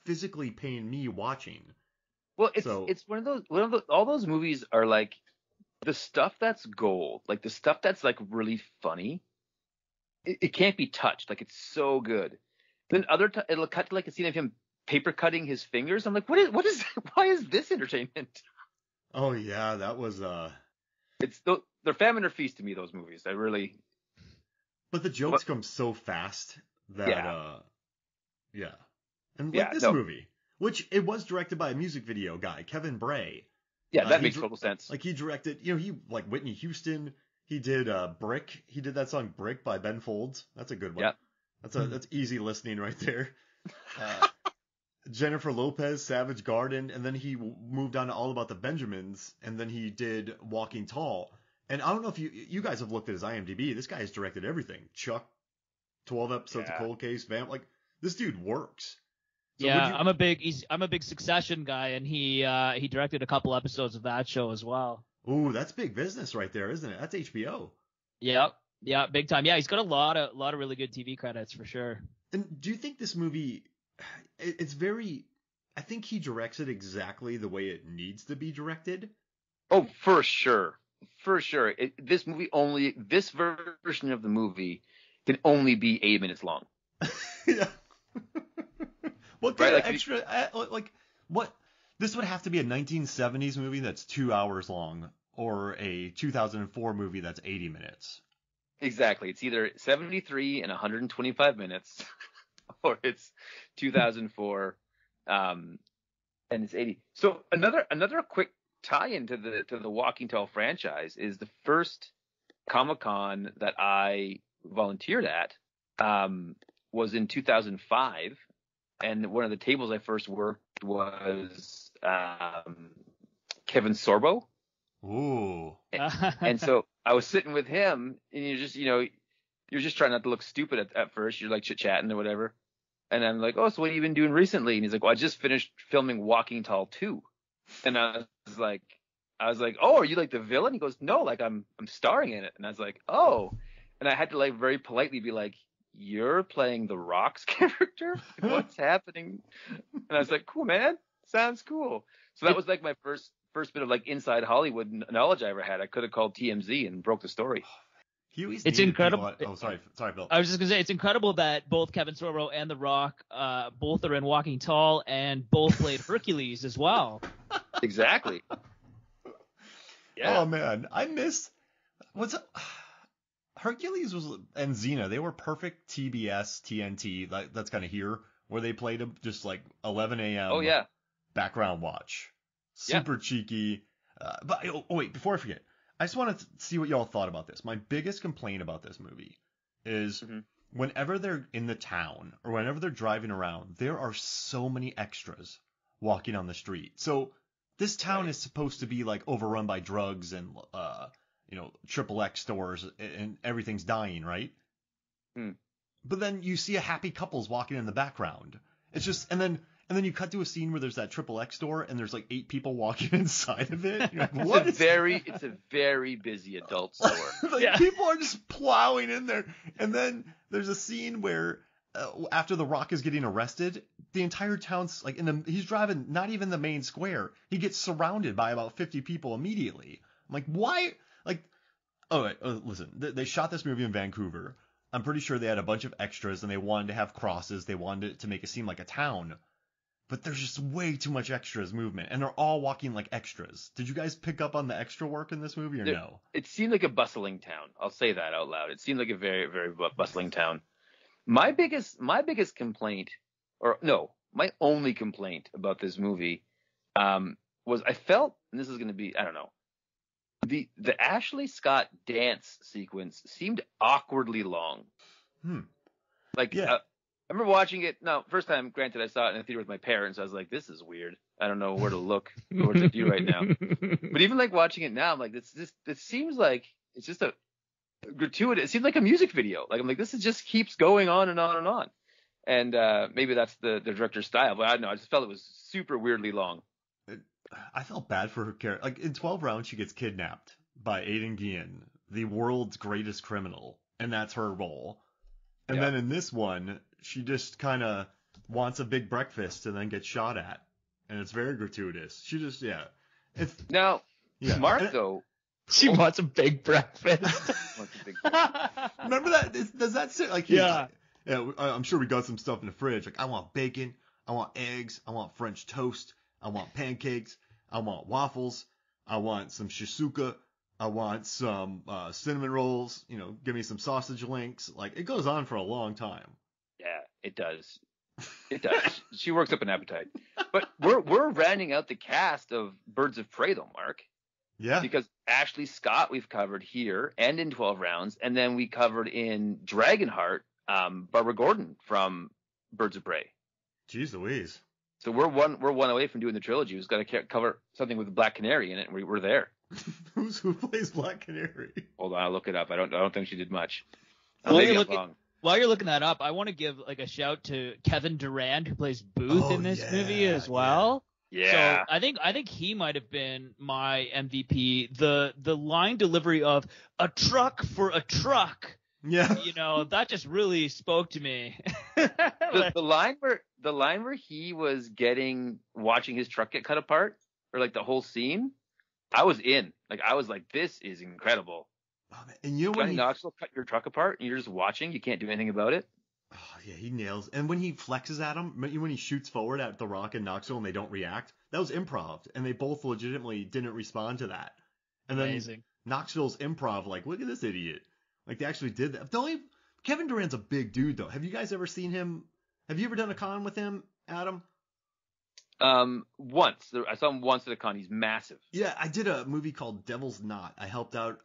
physically pain me watching. Well, it's one of those all those movies are like the stuff that's gold, like the stuff that's like really funny. It can't be touched. Like, it's so good. Then it'll cut to like a scene of him paper cutting his fingers. I'm like, why is this entertainment? Oh yeah, that was They're famine or feast to me, those movies. I really. But the jokes come so fast that yeah. And like this movie, which it was directed by a music video guy, Kevin Bray. Yeah, that makes total sense. Like he directed, he like Whitney Houston. He did Brick. He did that song Brick by Ben Folds. That's a good one. Yep. That's easy listening right there. Jennifer Lopez, Savage Garden, and then he moved on to All About the Benjamins, and then he did Walking Tall. And I don't know if you guys have looked at his IMDb. This guy has directed everything. Chuck, 12 episodes of Cold Case, Vamp. Like, this dude works. So I'm a big Succession guy, and he directed a couple episodes of that show as well. Ooh, that's big business right there, isn't it? That's HBO. Yep. Yeah, big time. Yeah, he's got a lot of really good TV credits for sure. And do you think this movie, it's very, I think he directs it exactly the way it needs to be directed? Oh, for sure. For sure. This version of the movie can only be 8 minutes long. Yeah. What kind of extra, what? This would have to be a 1970s movie that's 2 hours long, or a 2004 movie that's 80 minutes. Exactly. It's either 73 and 125 minutes, or it's 2004 and it's 80. So another quick tie-in to the Walking Tall franchise is the first Comic-Con that I volunteered at was in 2005, and one of the tables I first worked was Kevin Sorbo. Ooh. And so I was sitting with him, and you're just trying not to look stupid at first. You're like chit-chatting or whatever. And I'm like, oh, so what have you been doing recently? And he's like, well, I just finished filming Walking Tall 2. And I was like, oh, are you like the villain? He goes, no, like I'm starring in it. And I was like, oh. And I had to like very politely be like, you're playing The Rock's character? What's happening? And I was like, cool, man. Sounds cool. So that was like my first bit of like inside Hollywood knowledge I ever had. I could have called TMZ and broke the story. It's incredible. Sorry, Bill. I was just gonna say it's incredible that both Kevin Sorbo and The Rock, both are in Walking Tall and both played Hercules as well. Exactly. Yeah. Oh man, I miss Hercules and Xena. They were perfect TBS, TNT. That's kind of here where they played them, just like 11 a.m. Oh yeah. Background watch. Super cheeky. But wait, before I forget, I just wanted to see what y'all thought about this. My biggest complaint about this movie is whenever they're in the town or whenever they're driving around, there are so many extras walking on the street. So this town is supposed to be like overrun by drugs and XXX stores and everything's dying, right? But then you see a happy couples walking in the background. It's just and then you cut to a scene where there's that XXX store and there's like 8 people walking inside of it. You're like, it's a very busy adult store. People are just plowing in there. And then there's a scene where after The Rock is getting arrested, the entire town's like he's driving not even the main square. He gets surrounded by about 50 people immediately. I'm like, why? Like, listen, they shot this movie in Vancouver. I'm pretty sure they had a bunch of extras and they wanted to have crosses. They wanted it to make it seem like a town. But there's just way too much extras movement, and they're all walking like extras. Did you guys pick up on the extra work in this movie or no? It seemed like a bustling town. I'll say that out loud. It seemed like a very, very bustling town. My biggest complaint, my only complaint about this movie, was I felt, and this is going to be, I don't know, the Ashley Scott dance sequence seemed awkwardly long. I remember watching it. No, first time, granted, I saw it in a theater with my parents. I was like, this is weird. I don't know where to look or what to do right now. But even like watching it now, I'm like, this seems like it's just a gratuitous. It seems like a music video. Like I'm like, this just keeps going on and on and on. And maybe that's the director's style, but I don't know. I just felt it was super weirdly long. I felt bad for her character. Like in 12 rounds, she gets kidnapped by Aidan Guillen, the world's greatest criminal, and that's her role. And then in this one, she just kind of wants a big breakfast and then gets shot at, and it's very gratuitous. She just Now, Mark though. She wants a big breakfast. Remember that? Does that sit like? Yeah. I'm sure we got some stuff in the fridge. Like, I want bacon, I want eggs, I want French toast, I want pancakes, I want waffles, I want some shizuka, I want some cinnamon rolls. Give me some sausage links. Like, it goes on for a long time. Yeah, it does. It does. She works up an appetite. But we're rounding out the cast of Birds of Prey though, Mark. Yeah. Because Ashley Scott we've covered here and in 12 rounds, and then we covered in Dragonheart Barbara Gordon from Birds of Prey. Jeez Louise. So we're one away from doing the trilogy. We've got to cover something with Black Canary in it, and we're there. Who plays Black Canary? Hold on, I'll look it up. I don't think she did much. While you're looking that up, I want to give like a shout to Kevin Durand, who plays Booth in this movie as well. Yeah. So I think he might have been my MVP. The line delivery of "a truck for a truck." Yeah. That just really spoke to me. the line where he was watching his truck get cut apart, or like the whole scene, I was in. Like, I was like, this is incredible. Oh, and when Knoxville cut your truck apart and you're just watching, you can't do anything about it. Oh, yeah, he nails. And when he flexes at him, when he shoots forward at The Rock and Knoxville and they don't react, that was improv. And they both legitimately didn't respond to that. And then Amazing. Knoxville's improv, like, look at this idiot. Like, they actually did that. Kevin Durant's a big dude, though. Have you guys ever seen him? Have you ever done a con with him, Adam? Once. I saw him once at a con. He's massive. Yeah, I did a movie called Devil's Knot. I helped out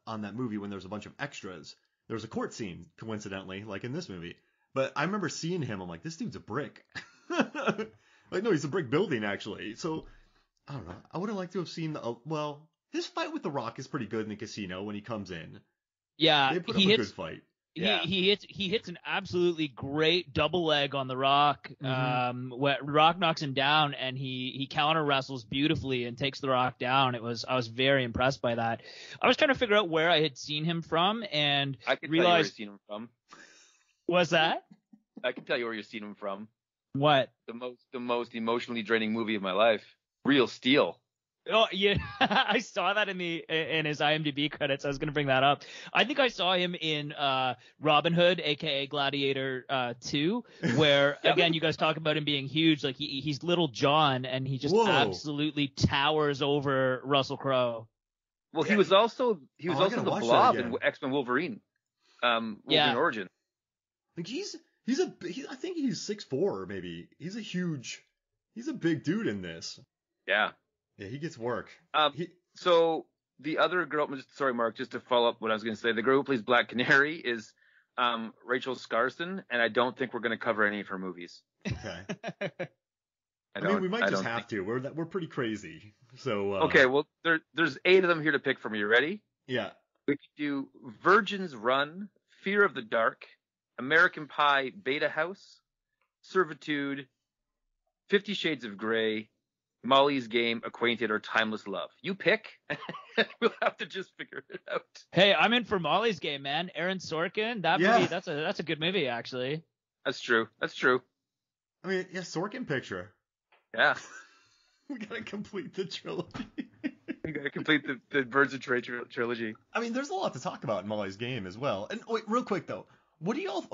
on that movie when there was a bunch of extras. There was a court scene, coincidentally, like in this movie. But I remember seeing him. I'm like, this dude's a brick. Like, no, he's a brick building, actually. So, I don't know. I would have liked to have seen his fight with The Rock is pretty good in the casino when he comes in. Yeah, they put up a good fight. Yeah. He hits an absolutely great double leg on The Rock. Where Rock knocks him down, and he counter wrestles beautifully and takes The Rock down. I was very impressed by that. I was trying to figure out where I had seen him from, and I can realized tell you where you've seen him from. What's that? I can tell you where you've seen him from. What? The most emotionally draining movie of my life. Real Steel. Oh yeah, I saw that in his IMDb credits. I was gonna bring that up. I think I saw him in Robin Hood, aka Gladiator 2, where again you guys talk about him being huge. Like he's Little John, and he just absolutely towers over Russell Crowe. Well, he was also the Blob in X-Men Wolverine. Wolverine Origin. Like I think he's 6'4", maybe. He's a big dude in this. Yeah. Yeah, he gets work. So the other girl, sorry, Mark, just to follow up what I was going to say, the girl who plays Black Canary is Rachel Skarsten, and I don't think we're going to cover any of her movies. Okay. I mean, we might just have to. We're pretty crazy. So. Okay, well, there's 8 of them here to pick from. You ready? Yeah. We could do Virgin's Run, Fear of the Dark, American Pie, Beta House, Servitude, 50 Shades of Grey, Molly's Game, Acquainted, or Timeless Love. You pick. We'll have to just figure it out. Hey, I'm in for Molly's Game, man. Aaron Sorkin. That movie, that's a good movie, actually. That's true. I mean, yeah, Sorkin picture. Yeah. We gotta complete the trilogy. We gotta complete the Birds of Prey trilogy. I mean, there's a lot to talk about in Molly's Game as well. And wait, real quick though, do you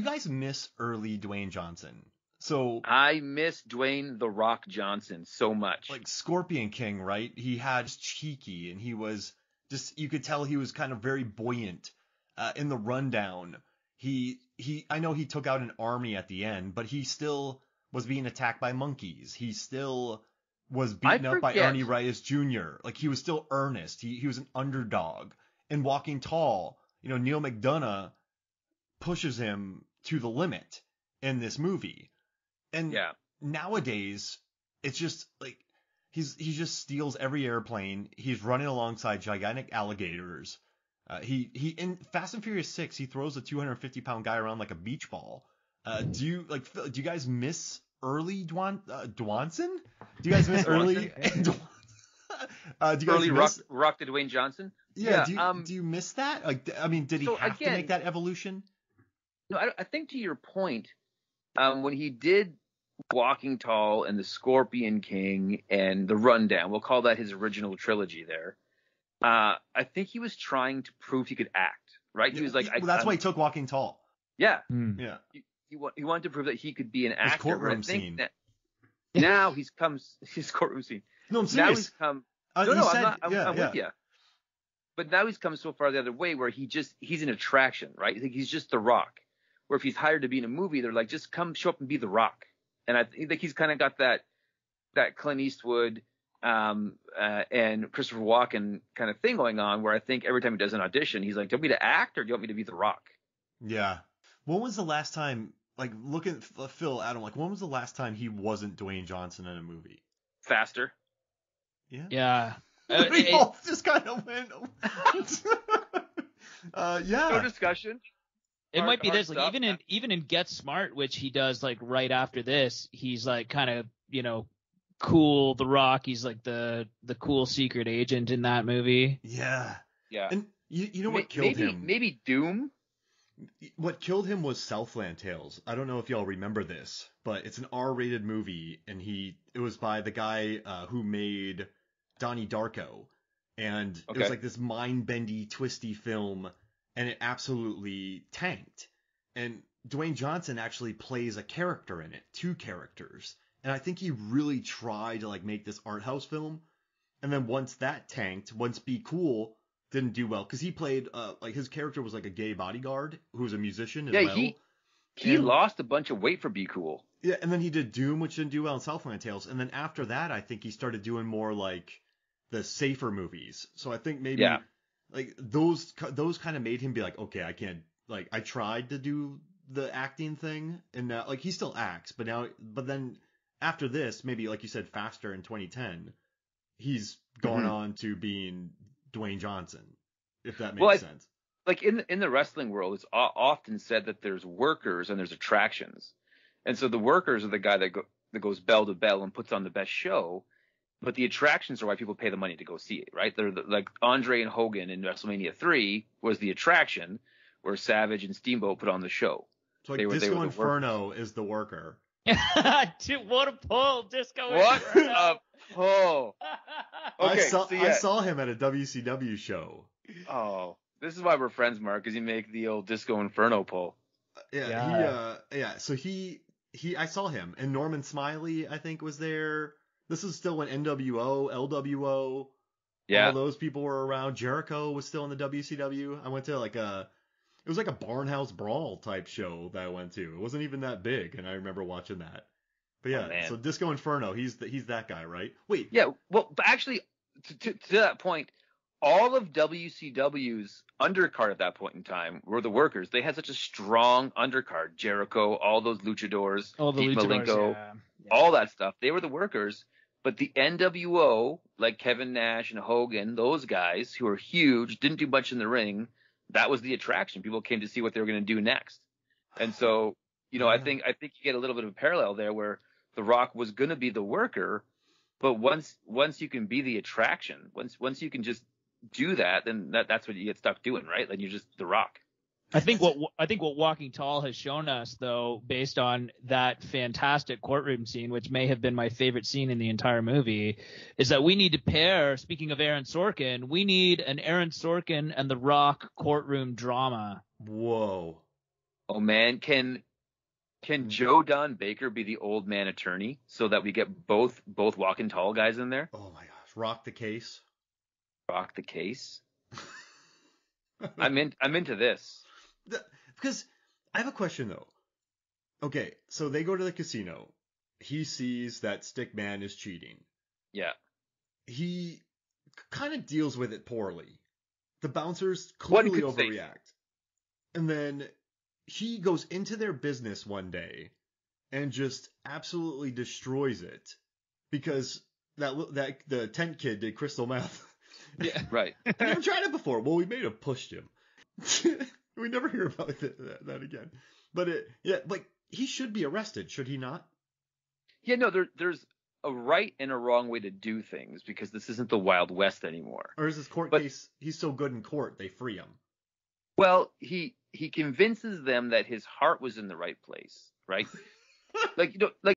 guys miss early Dwayne Johnson? So I miss Dwayne "The Rock" Johnson so much. Like Scorpion King, right? He had cheeky, and he was just, you could tell he was kind of very buoyant. In the Rundown, I know he took out an army at the end, but he still was being attacked by monkeys. He still was beaten up by Ernie Reyes Jr. Like, he was still earnest. He was an underdog. In Walking Tall, Neal McDonough pushes him to the limit in this movie. And nowadays, it's just like he just steals every airplane. He's running alongside gigantic alligators. He in Fast and Furious 6, he throws a 250-pound guy around like a beach ball. Do you guys miss early Dwanson? Do you guys miss early? Do you guys early Rock to Dwayne Johnson? Yeah. Do you miss that? Like, I mean, did he have to make that evolution? No, I think to your point, When he did Walking Tall and The Scorpion King and The Rundown, we'll call that his original trilogy there. I think he was trying to prove he could act, right? He was like, that's why he took Walking Tall. Yeah. Yeah. He wanted to prove that he could be an actor. His courtroom scene. Now his courtroom scene. No, I'm serious. Now he's come. I'm with you. But now he's come so far the other way where he's an attraction, right? I think he's just The Rock. Where if he's hired to be in a movie, they're like, just come show up and be The Rock. And I think he's kind of got that Clint Eastwood and Christopher Walken kind of thing going on, where I think every time he does an audition, he's like, do you want me to act or do you want me to be The Rock? Yeah. When was the last time, like, look at Phil, Adam, like, when was the last time he wasn't Dwayne Johnson in a movie? Faster. Yeah. Yeah. We all just kind of went. Yeah. No discussion. It might be this, like, even in Get Smart, which he does like right after this, he's like kind of, cool The Rock. He's like the cool secret agent in that movie. Yeah. Yeah. And you know what killed him? Maybe Doom. What killed him was Southland Tales. I don't know if y'all remember this, but it's an R-rated movie, and it was by the guy who made Donnie Darko, and it was like this mind-bendy, twisty film, and it absolutely tanked. And Dwayne Johnson actually plays a character in it, 2 characters, and I think he really tried to like make this art house film, and then once that tanked, once Be Cool didn't do well, because he played like his character was like a gay bodyguard who was a musician as well. He lost a bunch of weight for Be Cool. Yeah, and then he did Doom, which didn't do well in Southland Tales, and then after that, I think he started doing more like the safer movies. So I think maybe like those kind of made him be like, okay, I can't, like, I tried to do the acting thing, and now like he still acts, but then after this, maybe like you said, Faster in 2010, he's gone on to being Dwayne Johnson, if that makes sense. Like in the wrestling world, it's often said that there's workers and there's attractions. And so the workers are the guy that goes bell to bell and puts on the best show, but the attractions are why people pay the money to go see it, right? They're like Andre and Hogan in WrestleMania 3 was the attraction, where Savage and Steamboat put on the show. So like Disco Inferno is the worker. Dude, what a pull, Disco Inferno. What a pull. Okay, I saw him at a WCW show. Oh, this is why we're friends, Mark, because you make the old Disco Inferno pull. So he I saw him, and Norman Smiley, I think, was there. This is still when NWO, LWO, all those people were around. Jericho was still in the WCW. I went to it was like a Barnhouse Brawl type show that I went to. It wasn't even that big, and I remember watching that. But yeah, so Disco Inferno, he's that guy, right? Wait. Yeah, well, but actually, to that point, all of WCW's undercard at that point in time were the workers. They had such a strong undercard. Jericho, all those luchadors, Dean Malenko, all that stuff. They were the workers. But the NWO, like Kevin Nash and Hogan, those guys who are huge, didn't do much in the ring, that was the attraction. People came to see what they were going to do next. And so, I think you get a little bit of a parallel there where The Rock was going to be the worker, but once you can be the attraction, once you can just do that, then that's what you get stuck doing, right? Then you're just The Rock. I think what Walking Tall has shown us, though, based on that fantastic courtroom scene, which may have been my favorite scene in the entire movie, is that we need to pair. Speaking of Aaron Sorkin, we need an Aaron Sorkin and The Rock courtroom drama. Whoa! Oh man, can Joe Don Baker be the old man attorney so that we get both Walking Tall guys in there? Oh my gosh, rock the case. Rock the case. I'm into this. Because I have a question, though. Okay, so they go to the casino. He sees that Stickman is cheating. Yeah. He kind of deals with it poorly. The bouncers clearly overreact. And then he goes into their business one day and just absolutely destroys it because the tent kid did crystal meth. Yeah, right. I never tried it before. Well, we may have pushed him. We never hear about that again. But he should be arrested, should he not? Yeah, no, there's a right and a wrong way to do things because this isn't the Wild West anymore. Or is this court case, he's so good in court, they free him? Well, he convinces them that his heart was in the right place, right? Like, you know, like